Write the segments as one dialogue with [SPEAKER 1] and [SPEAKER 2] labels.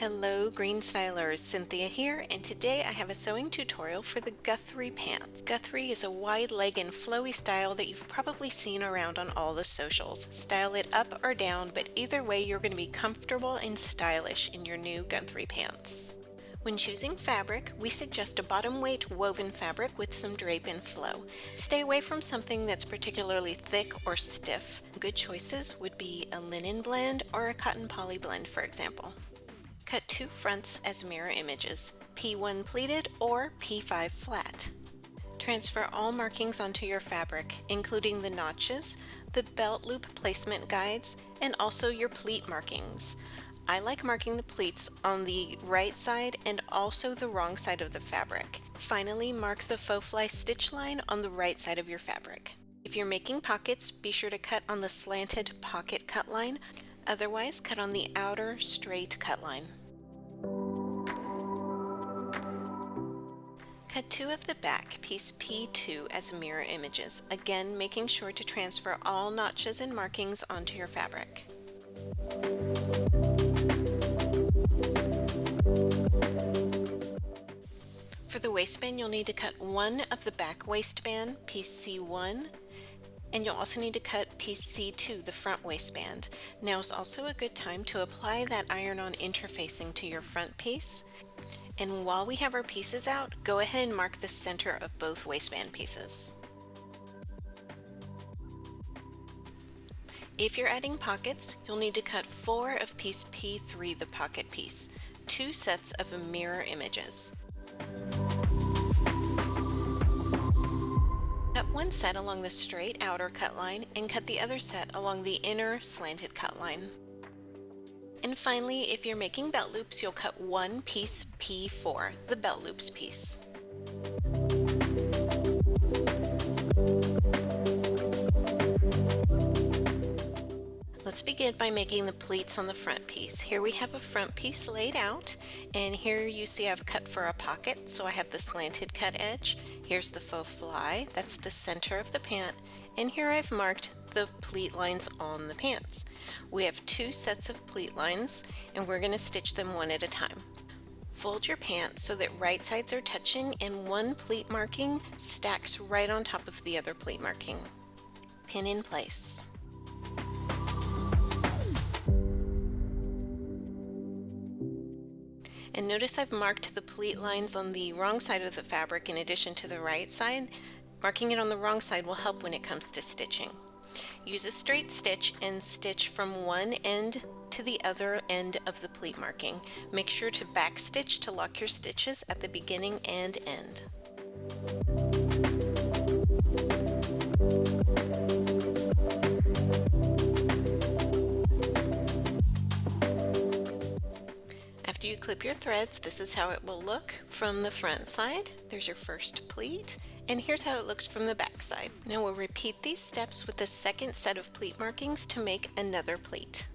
[SPEAKER 1] Hello Greenstylers, Cynthia here, and today I have a sewing tutorial for the Guthrie Pants. Guthrie is a wide leg and flowy style that you've probably seen around on all the socials. Style it up or down, but either way you're going to be comfortable and stylish in your new Guthrie Pants. When choosing fabric, we suggest a bottom weight woven fabric with some drape and flow. Stay away from something that's particularly thick or stiff. Good choices would be a linen blend or a cotton poly blend, for example. Cut two fronts as mirror images, P1 pleated or P5 flat. Transfer all markings onto your fabric, including the notches, the belt loop placement guides, and also your pleat markings. I like marking the pleats on the right side and also the wrong side of the fabric. Finally, mark the faux fly stitch line on the right side of your fabric. If you're making pockets, be sure to cut on the slanted pocket cut line. Otherwise, cut on the outer straight cut line. Cut two of the back, piece P2 as mirror images, again making sure to transfer all notches and markings onto your fabric. For the waistband, you'll need to cut one of the back waistband, piece C1, and you'll also need to cut piece C2, the front waistband. Now is also a good time to apply that iron-on interfacing to your front piece. And while we have our pieces out, go ahead and mark the center of both waistband pieces. If you're adding pockets, you'll need to cut 4 of piece P3, the pocket piece, 2 sets of mirror images. Cut one set along the straight outer cut line and cut the other set along the inner slanted cut line. And finally, if you're making belt loops, you'll cut one piece P4, the belt loops piece. Let's begin by making the pleats on the front piece. Here we have a front piece laid out, and here you see I've cut for a pocket, so I have the slanted cut edge. Here's the faux fly, that's the center of the pant, and here I've marked the pleat lines on the pants. We have 2 sets of pleat lines, and we're going to stitch them one at a time. Fold your pant so that right sides are touching and one pleat marking stacks right on top of the other pleat marking. Pin in place. And notice I've marked the pleat lines on the wrong side of the fabric in addition to the right side. Marking it on the wrong side will help when it comes to stitching. Use a straight stitch and stitch from one end to the other end of the pleat marking. Make sure to back stitch to lock your stitches at the beginning and end. After you clip your threads, this is how it will look from the front side. There's your first pleat, and here's how it looks from the back side. Now we'll repeat these steps with the second set of pleat markings to make another pleat.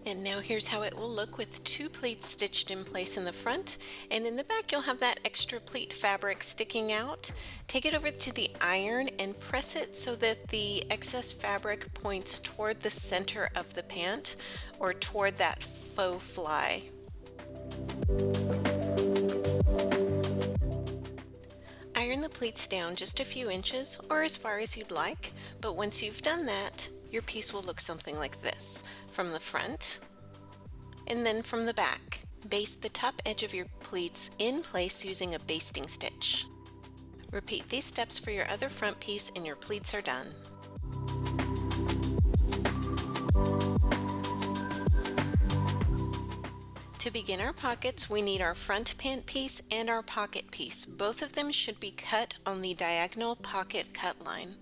[SPEAKER 1] And now here's how it will look with 2 pleats stitched in place in the front, and in the back you'll have that extra pleat fabric sticking out. Take it over to the iron and press it so that the excess fabric points toward the center of the pant or toward that faux fly. Iron the pleats down just a few inches or as far as you'd like, but once you've done that, your piece will look something like this. From the front and then from the back. Baste the top edge of your pleats in place using a basting stitch. Repeat these steps for your other front piece and your pleats are done. To begin our pockets, we need our front pant piece and our pocket piece. Both of them should be cut on the diagonal pocket cut line.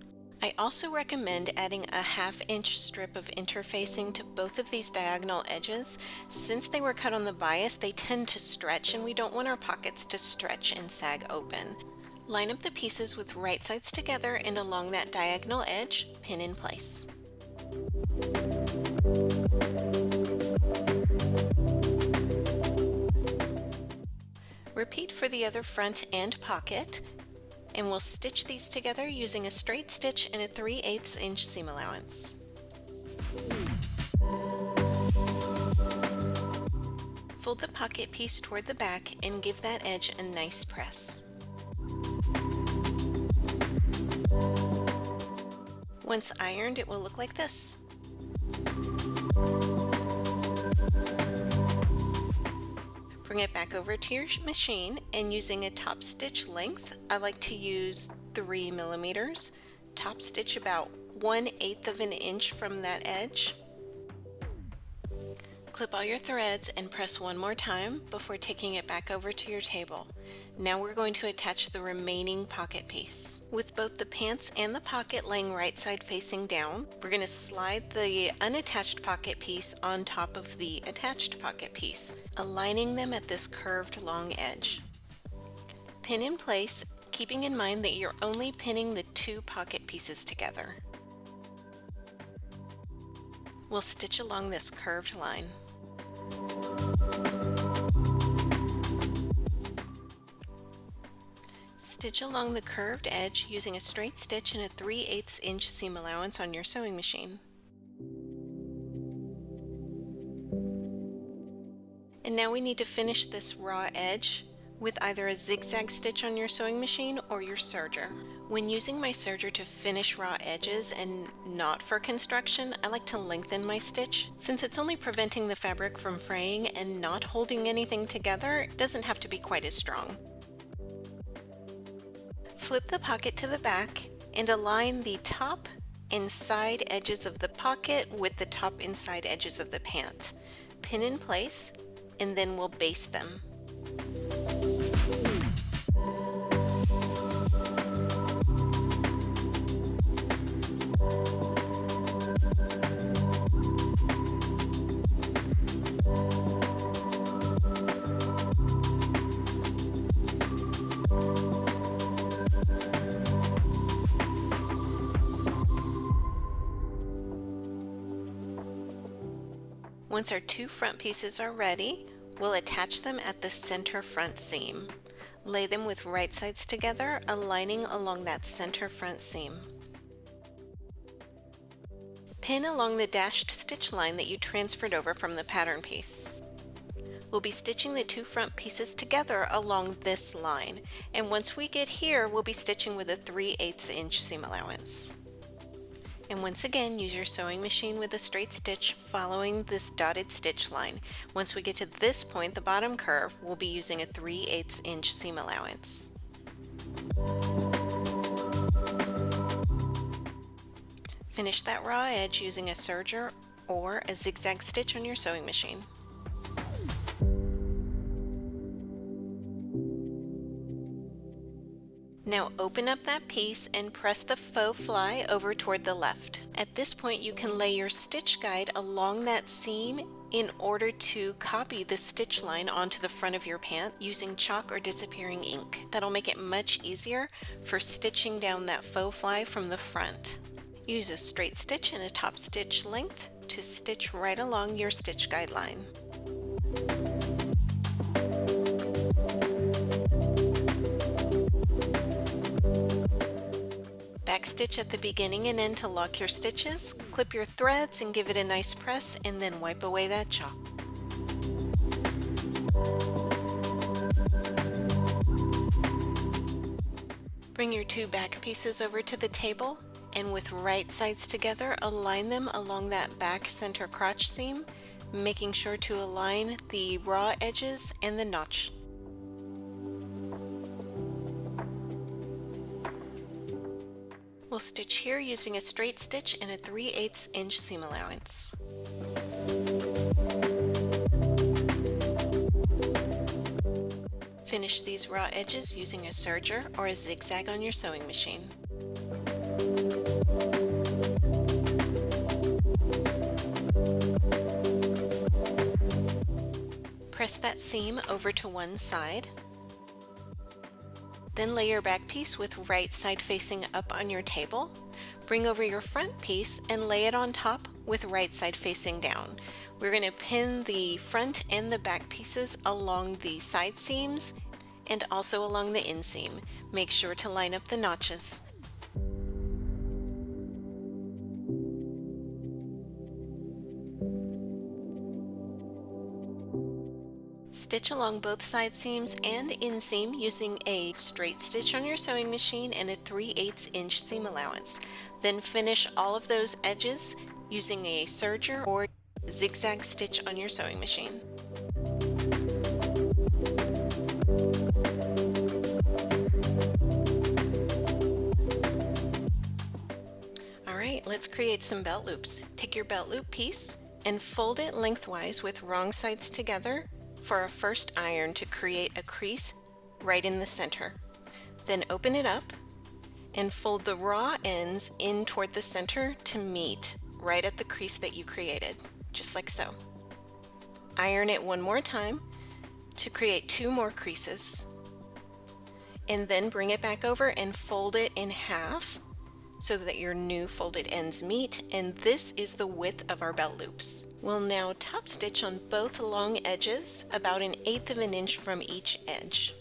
[SPEAKER 1] I also recommend adding a 1/2 inch strip of interfacing to both of these diagonal edges. Since they were cut on the bias, they tend to stretch, and we don't want our pockets to stretch and sag open. Line up the pieces with right sides together and along that diagonal edge, pin in place. repeat for the other front and pocket, and we'll stitch these together using a straight stitch and a 3/8 inch seam allowance. Fold the pocket piece toward the back and give that edge a nice press. Once ironed, it will look like this. Bring it back over to your machine, and using a top stitch length, I like to use 3 millimeters. Top stitch about 1/8 of an inch from that edge. Clip all your threads and press one more time before taking it back over to your table. Now we're going to attach the remaining pocket piece. With both the pants and the pocket laying right side facing down, we're going to slide the unattached pocket piece on top of the attached pocket piece, aligning them at this curved long edge. Pin in place, keeping in mind that you're only pinning the 2 pocket pieces together. We'll stitch along this curved line. Stitch along the curved edge using a straight stitch and a 3/8 inch seam allowance on your sewing machine. And now we need to finish this raw edge with either a zigzag stitch on your sewing machine or your serger. When using my serger to finish raw edges and not for construction, I like to lengthen my stitch. Since it's only preventing the fabric from fraying and not holding anything together, it doesn't have to be quite as strong. Flip the pocket to the back and align the top and side edges of the pocket with the top and side edges of the pant. Pin in place, and then we'll baste them. Once our 2 front pieces are ready, we'll attach them at the center front seam. Lay them with right sides together, aligning along that center front seam. Pin along the dashed stitch line that you transferred over from the pattern piece. We'll be stitching the 2 front pieces together along this line, and once we get here, we'll be stitching with a 3/8 inch seam allowance. And once again, use your sewing machine with a straight stitch following this dotted stitch line. Once we get to this point, the bottom curve, we'll be using a 3/8 inch seam allowance. Finish that raw edge using a serger or a zigzag stitch on your sewing machine. Now open up that piece and press the faux fly over toward the left. At this point, you can lay your stitch guide along that seam in order to copy the stitch line onto the front of your pant using chalk or disappearing ink. That'll make it much easier for stitching down that faux fly from the front. Use a straight stitch and a top stitch length to stitch right along your stitch guide line. Backstitch at the beginning and end to lock your stitches, clip your threads and give it a nice press, and then wipe away that chalk. Bring your 2 back pieces over to the table, and with right sides together, align them along that back center crotch seam, making sure to align the raw edges and the notch. We'll stitch here using a straight stitch and a 3/8 inch seam allowance. Finish these raw edges using a serger or a zigzag on your sewing machine. Press that seam over to one side. Then lay your back piece with right side facing up on your table. Bring over your front piece and lay it on top with right side facing down. We're going to pin the front and the back pieces along the side seams and also along the inseam. Make sure to line up the notches. Stitch along both side seams and inseam using a straight stitch on your sewing machine and a 3/8 inch seam allowance. Then finish all of those edges using a serger or zigzag stitch on your sewing machine. Alright, let's create some belt loops. Take your belt loop piece and fold it lengthwise with wrong sides together for a first iron to create a crease right in the center. Then open it up and fold the raw ends in toward the center to meet right at the crease that you created, just like so. Iron it one more time to create 2 more creases, and then bring it back over and fold it in half so that your new folded ends meet, and this is the width of our belt loops. We'll now top stitch on both long edges about 1/8 of an inch from each edge.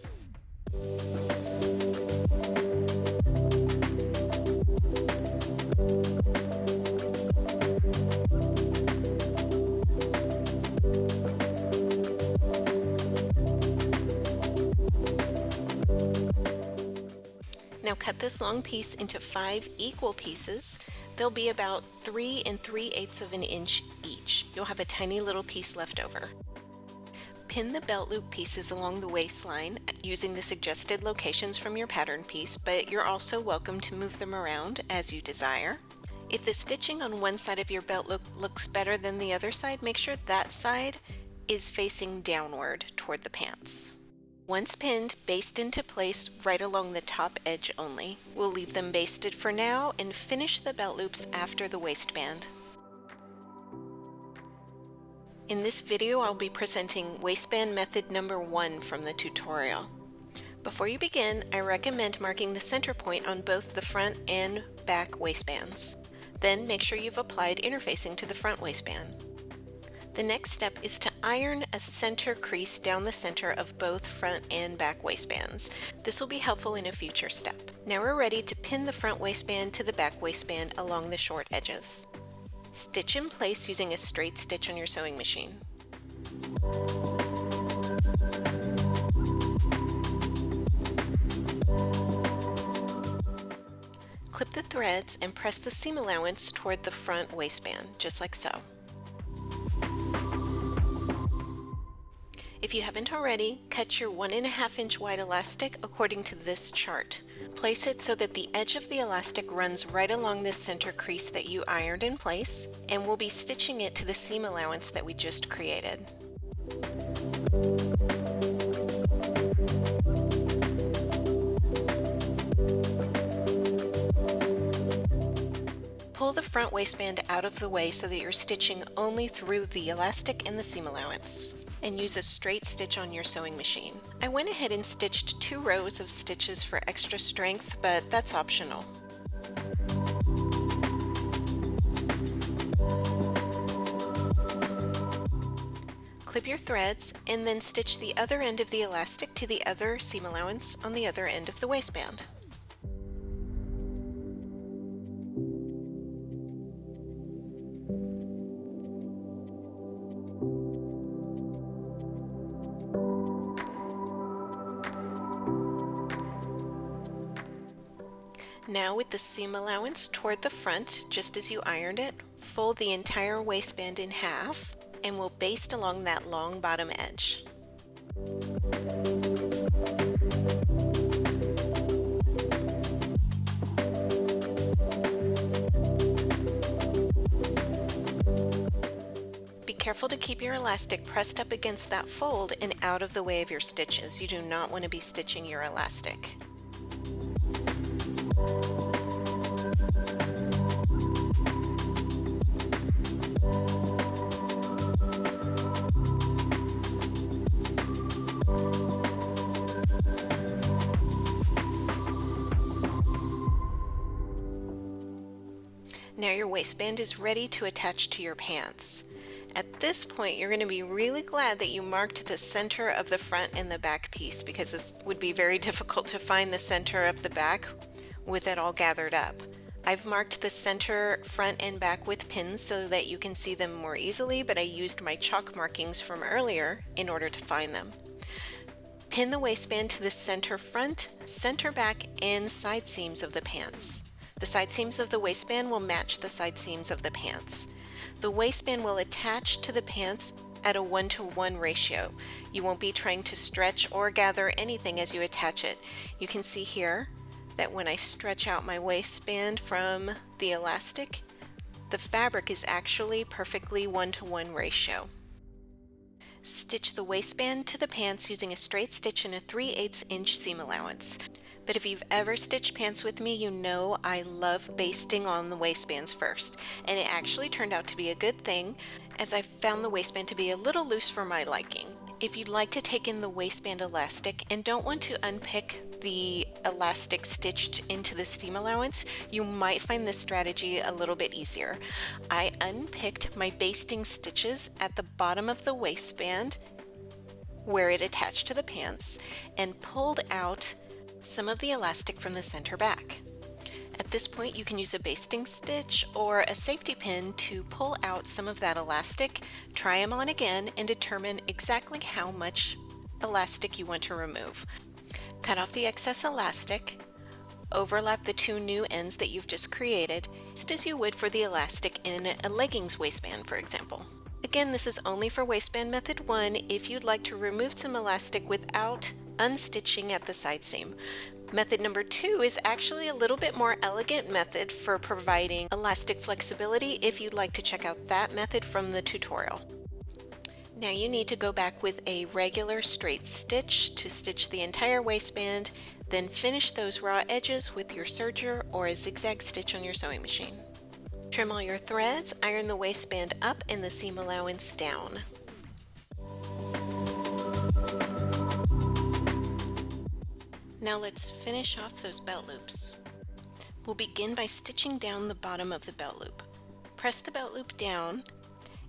[SPEAKER 1] Now cut this long piece into 5 equal pieces. They'll be about 3 3/8 of an inch each. You'll have a tiny little piece left over. Pin the belt loop pieces along the waistline using the suggested locations from your pattern piece, but you're also welcome to move them around as you desire. If the stitching on one side of your belt loop looks better than the other side, make sure that side is facing downward toward the pants. Once pinned, baste into place right along the top edge only. We'll leave them basted for now and finish the belt loops after the waistband. In this video, I'll be presenting waistband method number 1 from the tutorial. Before you begin, I recommend marking the center point on both the front and back waistbands. Then make sure you've applied interfacing to the front waistband. The next step is to iron a center crease down the center of both front and back waistbands. This will be helpful in a future step. Now we're ready to pin the front waistband to the back waistband along the short edges. Stitch in place using a straight stitch on your sewing machine. Clip the threads and press the seam allowance toward the front waistband, just like so. If you haven't already, cut your 1.5 inch wide elastic according to this chart. Place it so that the edge of the elastic runs right along this center crease that you ironed in place, and we'll be stitching it to the seam allowance that we just created. Pull the front waistband out of the way so that you're stitching only through the elastic and the seam allowance, and use a straight stitch on your sewing machine. I went ahead and stitched 2 rows of stitches for extra strength, but that's optional. Clip your threads and then stitch the other end of the elastic to the other seam allowance on the other end of the waistband. Now with the seam allowance toward the front, just as you ironed it, fold the entire waistband in half and we'll baste along that long bottom edge. Be careful to keep your elastic pressed up against that fold and out of the way of your stitches. You do not want to be stitching your elastic. Now your waistband is ready to attach to your pants. At this point, you're going to be really glad that you marked the center of the front and the back piece, because it would be very difficult to find the center of the back with it all gathered up. I've marked the center, front, and back with pins so that you can see them more easily, but I used my chalk markings from earlier in order to find them. Pin the waistband to the center front, center back, and side seams of the pants. The side seams of the waistband will match the side seams of the pants. The waistband will attach to the pants at a 1-to-1 ratio. You won't be trying to stretch or gather anything as you attach it. You can see here that when I stretch out my waistband from the elastic, the fabric is actually perfectly 1-to-1 ratio. Stitch the waistband to the pants using a straight stitch and a 3/8 inch seam allowance. But if you've ever stitched pants with me, you know I love basting on the waistbands first, and it actually turned out to be a good thing, as I found the waistband to be a little loose for my liking. If you'd like to take in the waistband elastic and don't want to unpick the elastic stitched into the seam allowance, you might find this strategy a little bit easier. I unpicked my basting stitches at the bottom of the waistband where it attached to the pants and pulled out some of the elastic from the center back. At this point, you can use a basting stitch or a safety pin to pull out some of that elastic, try them on again, and determine exactly how much elastic you want to remove. Cut off the excess elastic, overlap the two new ends that you've just created, just as you would for the elastic in a leggings waistband, for example. Again, this is only for waistband method 1 if you'd like to remove some elastic without unstitching at the side seam. Method number 2 is actually a little bit more elegant method for providing elastic flexibility if you'd like to check out that method from the tutorial. Now you need to go back with a regular straight stitch to stitch the entire waistband, then finish those raw edges with your serger or a zigzag stitch on your sewing machine. Trim all your threads, iron the waistband up and the seam allowance down. Now let's finish off those belt loops. We'll begin by stitching down the bottom of the belt loop. Press the belt loop down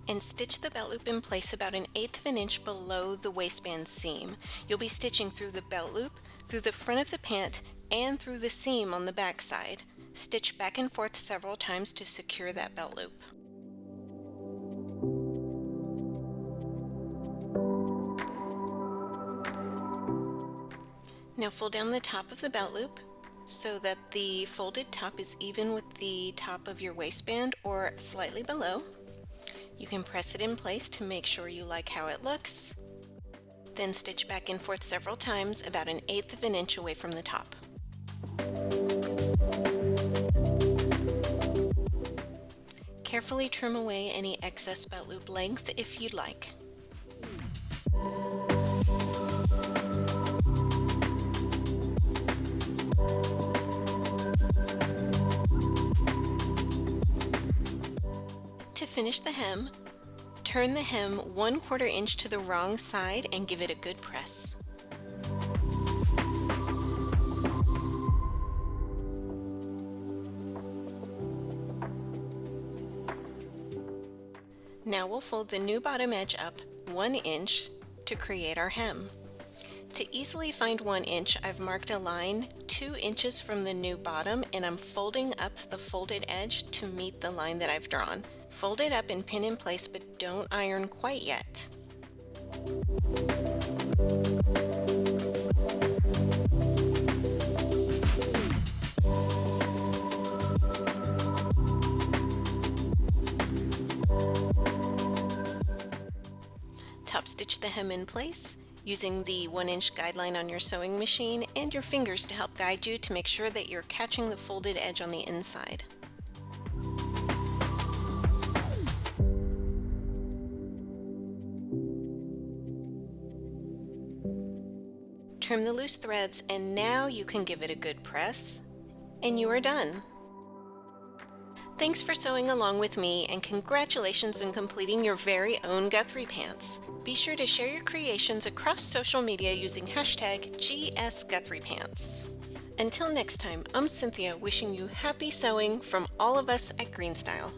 [SPEAKER 1] and stitch the belt loop in place about 1/8 of an inch below the waistband seam. You'll be stitching through the belt loop, through the front of the pant, and through the seam on the back side. Stitch back and forth several times to secure that belt loop. Now fold down the top of the belt loop so that the folded top is even with the top of your waistband or slightly below. You can press it in place to make sure you like how it looks. Then stitch back and forth several times about 1/8 of an inch away from the top. Carefully trim away any excess belt loop length if you'd like. To finish the hem, turn the hem 1/4 inch to the wrong side and give it a good press. Now we'll fold the new bottom edge up 1 inch to create our hem. To easily find 1 inch, I've marked a line 2 inches from the new bottom, and I'm folding up the folded edge to meet the line that I've drawn. Fold it up and pin in place, but don't iron quite yet. Top stitch the hem in place using the 1 inch guideline on your sewing machine and your fingers to help guide you to make sure that you're catching the folded edge on the inside. Trim the loose threads, and now you can give it a good press, and you are done. Thanks for sewing along with me, and congratulations on completing your very own Guthrie Pants. Be sure to share your creations across social media using hashtag #GSGuthriePants. Until next time, I'm Cynthia, wishing you happy sewing from all of us at Greenstyle.